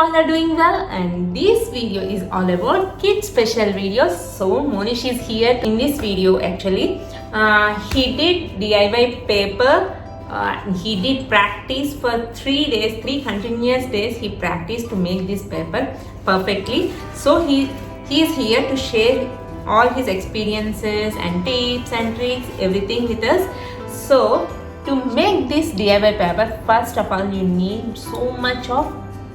all are doing well, and this video is all about kids special videos. So Mohnish is here in this video. Actually he did DIY paper. He did practice for 3 days, 3 continuous days. He practiced to make this paper perfectly. So he is here to share all his experiences and tips and tricks, everything with us. So to make this DIY paper, first of all you need so much of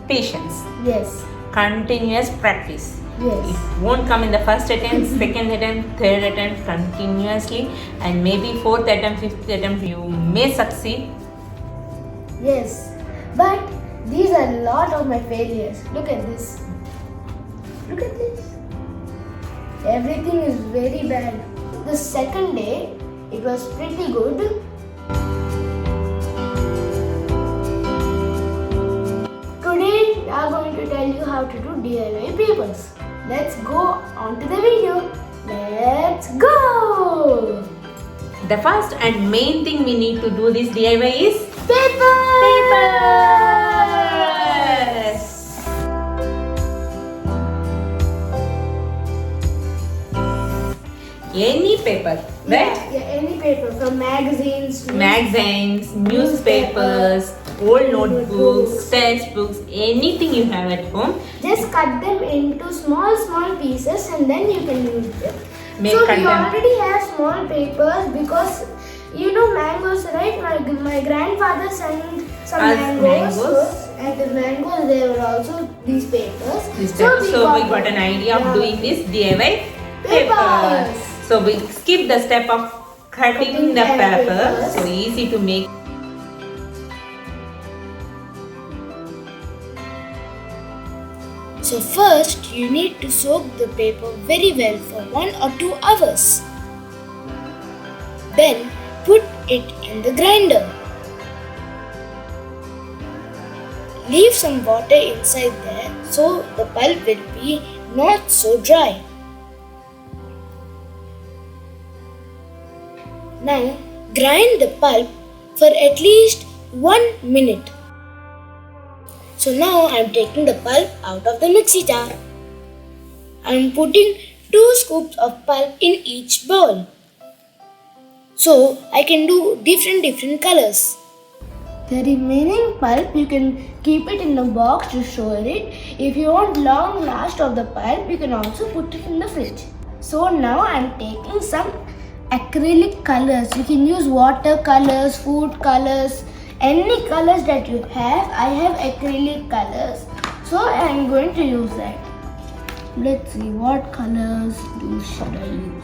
patience. Yes. Continuous practice. Yes. It won't come in the first attempt, second attempt, third attempt, continuously, and maybe fourth attempt, fifth attempt you may succeed. Yes. But these are a lot of my failures. Look at this. Look at this. Everything is very bad. The second day, it was pretty good. Today, we are going to tell you how to do DIY papers. Let's go on to the video. Let's go! The first and main thing we need to do this DIY is Papers! Any paper, right? Yeah, any paper from magazines, newspapers, old notebooks, textbooks, anything you have at home. Just cut them into small pieces and then you can use them. We them. already have small papers because you know mangoes, right? My grandfather sent some mangoes. And the mangoes, they were also these papers. So we got an idea of doing this DIY papers. So we skip the step of cutting the paper. So easy to make. So first you need to soak the paper very well for 1 or 2 hours. Then put it in the grinder. Leave some water inside there so the pulp will be not so dry. Now grind the pulp for at least 1 minute. So now I am taking the pulp out of the mixie jar. I am putting 2 scoops of pulp in each bowl. So I can do different colors. The remaining pulp you can keep it in the box to store it. If you want long last of the pulp, you can also put it in the fridge. So now I am taking some acrylic colors. You can use watercolors, food colors, any colors that you have. I have acrylic colors, so I am going to use that. Let's see what colors should I use.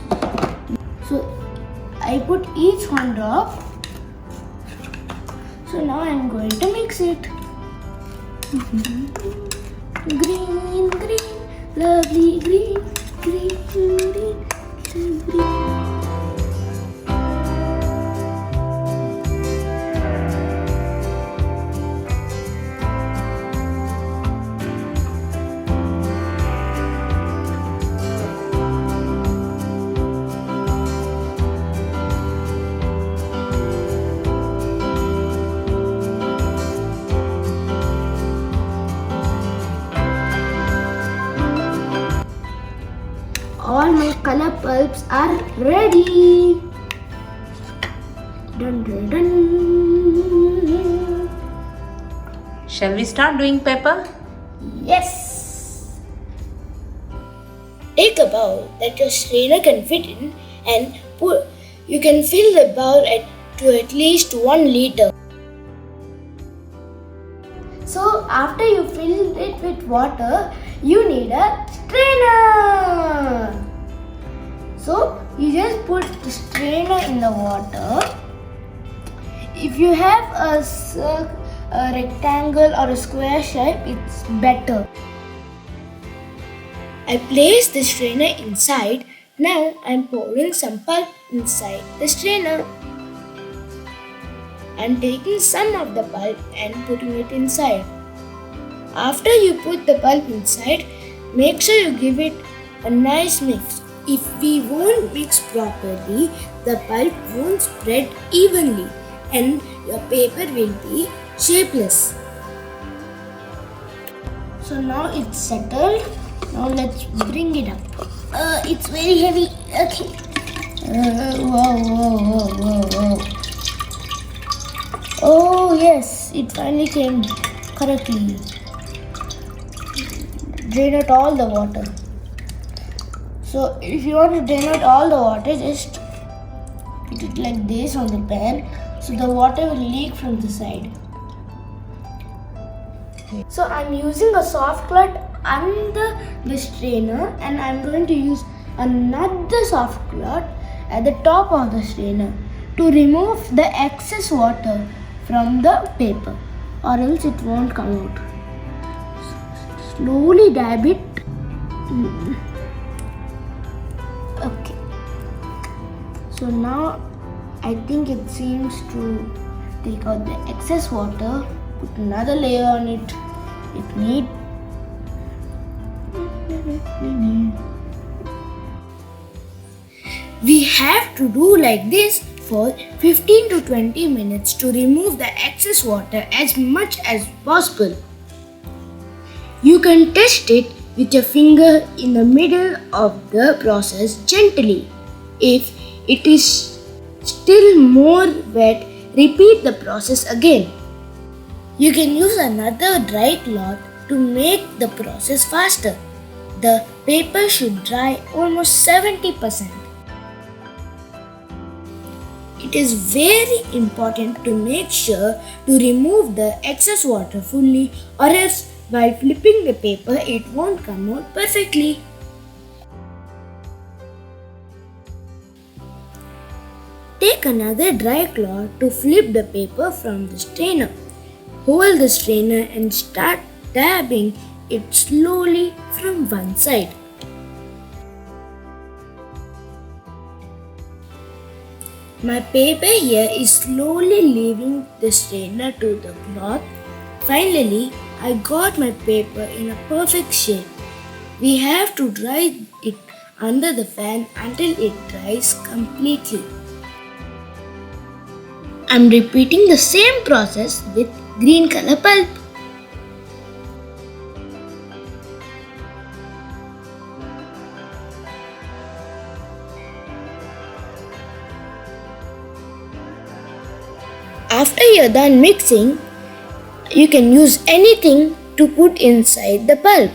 So I put each one drop. So now I am going to mix it. Green, lovely green. All my color pulps are ready. Dun. Shall we start doing paper? Yes. Take a bowl that your strainer can fit in and you can fill the bowl to at least 1 liter. So after you fill it with water, you need a strainer. So you just put the strainer in the water. If you have a rectangle or a square shape, it's better. I place the strainer inside. Now I'm pouring some pulp inside the strainer. I'm taking some of the pulp and putting it inside. After you put the pulp inside, make sure you give it a nice mix. If we won't mix properly, the pulp won't spread evenly and your paper will be shapeless. So now it's settled. Now let's bring it up. It's very heavy. Okay. Whoa. Oh yes, it finally came correctly. Drain out all the water. So if you want to drain out all the water, just put it like this on the pan, so the water will leak from the side. So I'm using a soft cloth under the strainer, and I'm going to use another soft cloth at the top of the strainer to remove the excess water from the paper, or else it won't come out. Slowly dab it. Okay. So now I think it seems to take out the excess water. Put another layer on it. We have to do like this for 15 to 20 minutes to remove the excess water as much as possible. You can test it with your finger in the middle of the process gently. If it is still more wet, repeat the process again. You can use another dry cloth to make the process faster. The paper should dry almost 70%. It is very important to make sure to remove the excess water fully, or else while flipping the paper it won't come out perfectly. Take another dry cloth to flip the paper from the strainer. Hold the strainer and start dabbing it slowly from one side. My paper here is slowly leaving the strainer to the cloth. Finally, I got my paper in a perfect shape. We have to dry it under the fan until it dries completely. I'm repeating the same process with green color pulp. After you're done mixing, you can use anything to put inside the pulp.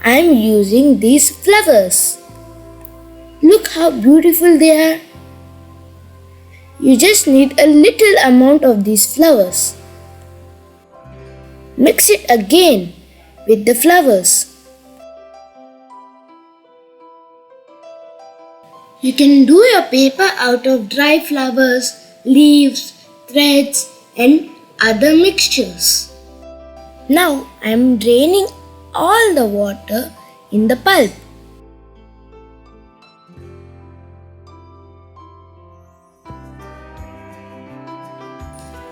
I'm using these flowers. Look how beautiful they are. You just need a little amount of these flowers. Mix it again with the flowers. You can do your paper out of dry flowers, leaves, threads and other mixtures. Now I am draining all the water in the pulp.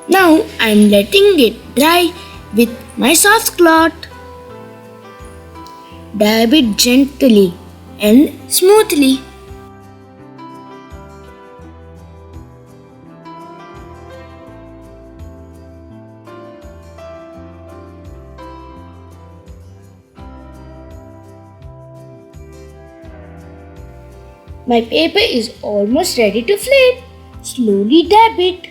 Now I am letting it dry with my soft cloth. Dab it gently and smoothly. My paper is almost ready to flip. Slowly dab it.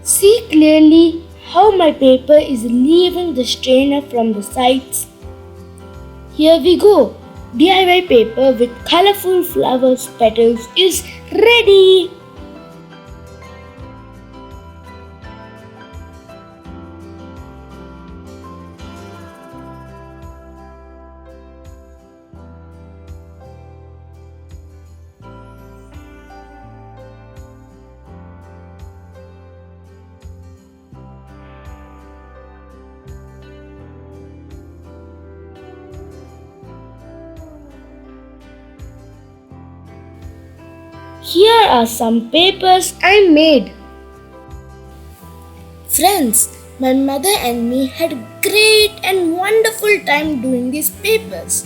See clearly how my paper is leaving the strainer from the sides. Here we go. DIY paper with colorful flowers petals is ready. Here are some papers I made. Friends, my mother and me had a great and wonderful time doing these papers.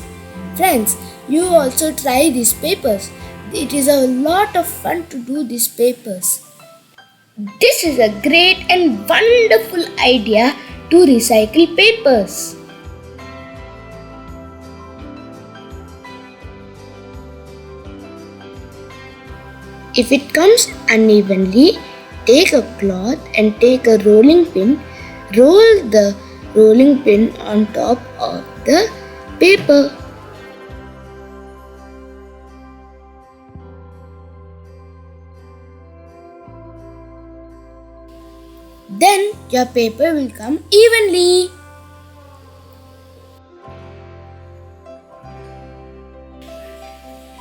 Friends, you also try these papers. It is a lot of fun to do these papers. This is a great and wonderful idea to recycle papers. If it comes unevenly, take a cloth and take a rolling pin. Roll the rolling pin on top of the paper. Then your paper will come evenly.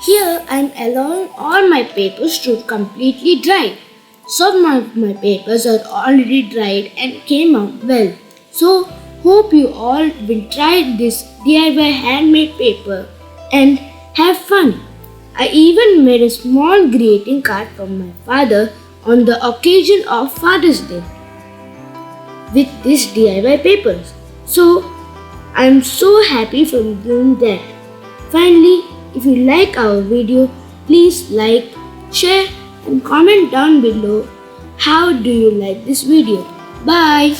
Here I am allowing all my papers to completely dry. Some of my papers are already dried and came out well. So hope you all will try this DIY handmade paper and have fun. I even made a small greeting card from my father on the occasion of Father's Day with these DIY papers. So I am so happy from doing that. Finally, if you like our video, please like, share and comment down below how do you like this video. Bye.